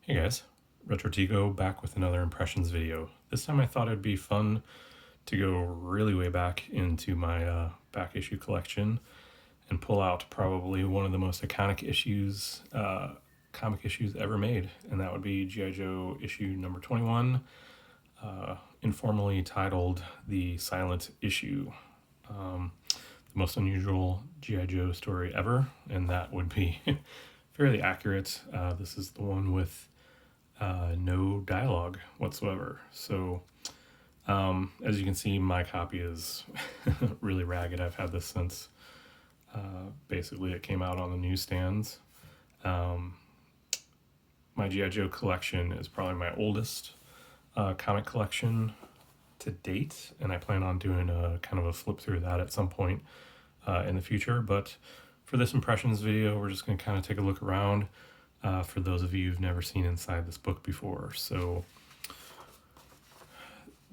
Hey guys, RetroTico back with another impressions video. This time I thought it'd be fun to go really way back into my back issue collection and pull out probably one of the most iconic issues, comic issues ever made, and that would be G.I. Joe issue number 21, informally titled The Silent Issue. The most unusual G.I. Joe story ever, and that would be fairly accurate. This is the one with no dialogue whatsoever. So, as you can see, my copy is really ragged. I've had this since basically it came out on the newsstands. My G.I. Joe collection is probably my oldest comic collection to date, and I plan on doing a kind of a flip through that at some point in the future. But for this impressions video, we're just going to kind of take a look around. For those of you who've never seen inside this book before. So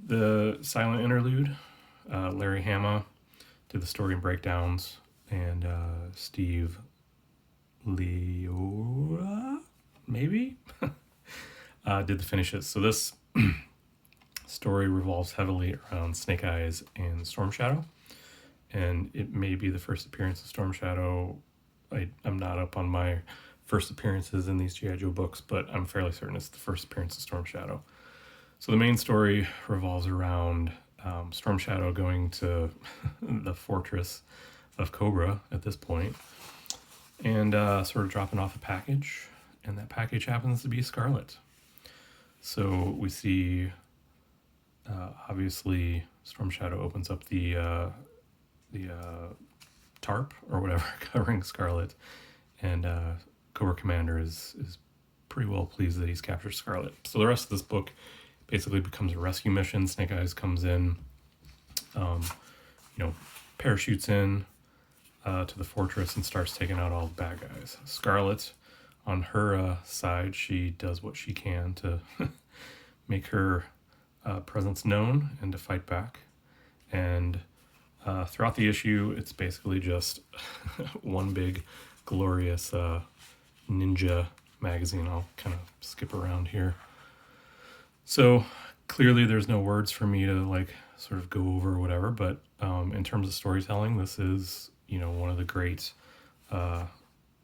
the silent interlude, Larry Hama did the story and breakdowns, and Steve Leora, maybe, did the finishes. So this story revolves heavily around Snake Eyes and Storm Shadow, and it may be the first appearance of Storm Shadow. I'm not up on my first appearances in these G.I. Joe books, but I'm fairly certain it's the first appearance of Storm Shadow. So the main story revolves around Storm Shadow going to the fortress of Cobra at this point, and sort of dropping off a package, and that package happens to be Scarlet. So we see, obviously, Storm Shadow opens up the tarp or whatever covering Scarlet, and Cobra Commander is pretty well pleased that he's captured Scarlet. So the rest of this book basically becomes a rescue mission. Snake Eyes comes in, parachutes in to the fortress and starts taking out all the bad guys. Scarlet, on her side, she does what she can to make her presence known and to fight back. And throughout the issue, it's basically just one big glorious ninja magazine. I'll kind of skip around here. So clearly there's no words for me to sort of go over or whatever, but in terms of storytelling, this is, one of the great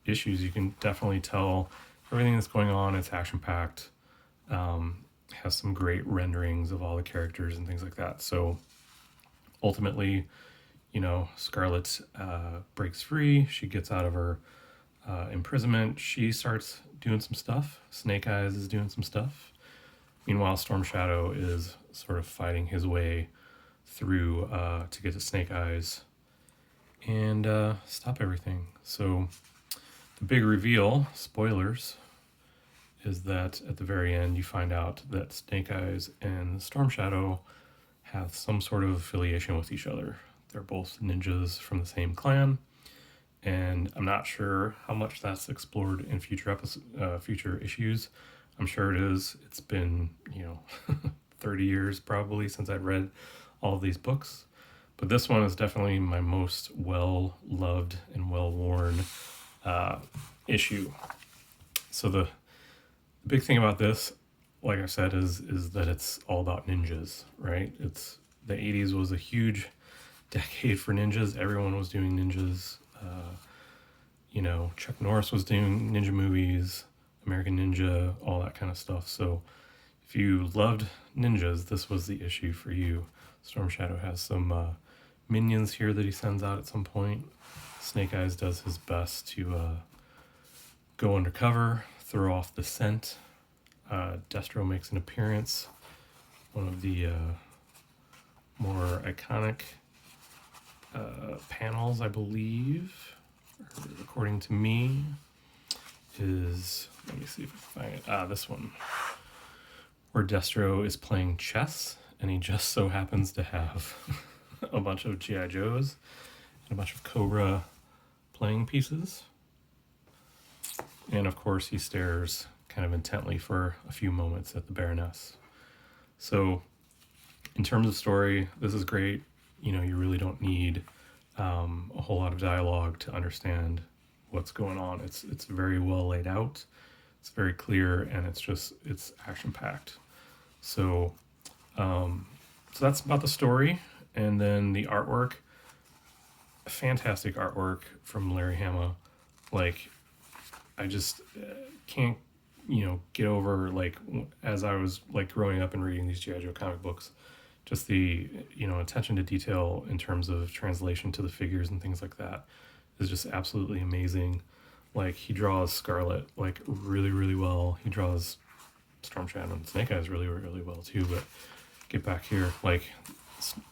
issues. You can definitely tell everything that's going on. It's action packed, has some great renderings of all the characters and things like that. So ultimately, Scarlet breaks free. She gets out of her imprisonment. She starts doing some stuff. Snake Eyes is doing some stuff. Meanwhile, Storm Shadow is sort of fighting his way through to get to Snake Eyes and stop everything. So the big reveal, spoilers, is that at the very end you find out that Snake Eyes and Storm Shadow have some sort of affiliation with each other. They're both ninjas from the same clan, and I'm not sure how much that's explored in future future issues. I'm sure it is. It's been 30 years probably since I've read all of these books, but this one is definitely my most well loved and well worn issue. So the big thing about this, like I said, is that it's all about ninjas, right? It's the 80s was a huge decade for ninjas. Everyone was doing ninjas. Chuck Norris was doing ninja movies, American Ninja, all that kind of stuff. So if you loved ninjas, this was the issue for you. Storm Shadow has some minions here that he sends out at some point. Snake Eyes does his best to go undercover, throw off the scent. Destro makes an appearance. One of the more iconic panels, I believe, according to me, is, let me see if I can find it. This one, where Destro is playing chess, and he just so happens to have a bunch of G.I. Joes and a bunch of Cobra playing pieces. And of course, he stares kind of intently for a few moments at the Baroness. So in terms of story, this is great. You really don't need a whole lot of dialogue to understand what's going on. It's very well laid out. It's very clear, and it's action packed. So, so that's about the story, and then the artwork. Fantastic artwork from Larry Hama. Like, I just can't, get over, like, as I was like growing up and reading these G.I. Joe comic books, just the attention to detail in terms of translation to the figures and things like that is just absolutely amazing. Like, he draws Scarlet like really, really well. He draws Storm Shadow and Snake Eyes really, really well too. But get back here, like,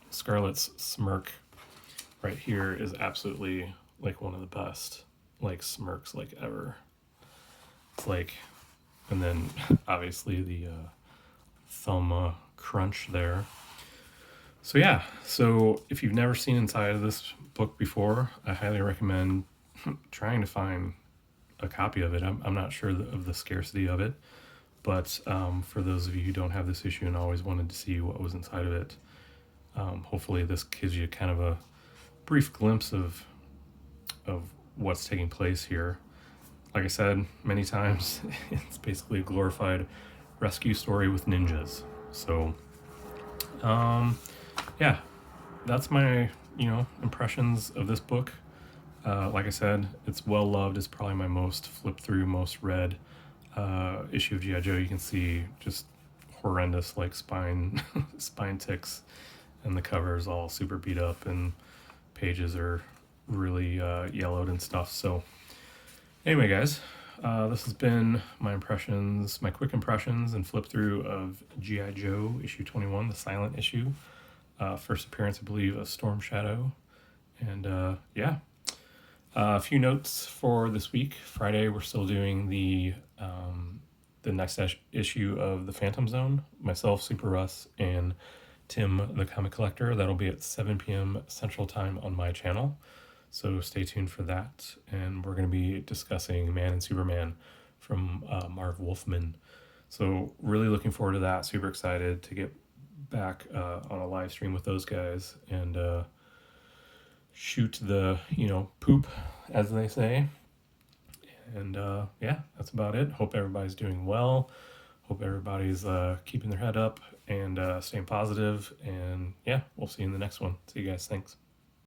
Scarlet's smirk right here is absolutely like one of the best like smirks like ever. It's like, and then obviously the thumb crunch there. So yeah, so if you've never seen inside of this book before, I highly recommend trying to find a copy of it. I'm not sure of the scarcity of it, but for those of you who don't have this issue and always wanted to see what was inside of it, hopefully this gives you kind of a brief glimpse of what's taking place here. Like I said many times, it's basically a glorified rescue story with ninjas. So, yeah, that's my impressions of this book. Like I said, it's well loved. It's probably my most flipped through, most read issue of G.I. Joe. You can see just horrendous like spine ticks, and the cover is all super beat up, and pages are really yellowed and stuff. So anyway, guys, this has been my impressions, my quick impressions and flip through of G.I. Joe issue 21, the silent issue. First appearance, I believe, of Storm Shadow. And yeah, a few notes for this week. Friday, we're still doing the next issue of the Phantom Zone. Myself, Super Russ, and Tim, the Comic Collector. That'll be at 7 p.m. Central Time on my channel. So stay tuned for that. And we're going to be discussing Man and Superman from Marv Wolfman. So really looking forward to that. Super excited to get back on a live stream with those guys and shoot the, poop, as they say. And yeah, that's about it. Hope everybody's doing well. Hope everybody's keeping their head up and staying positive. And yeah, we'll see you in the next one. See you guys. Thanks.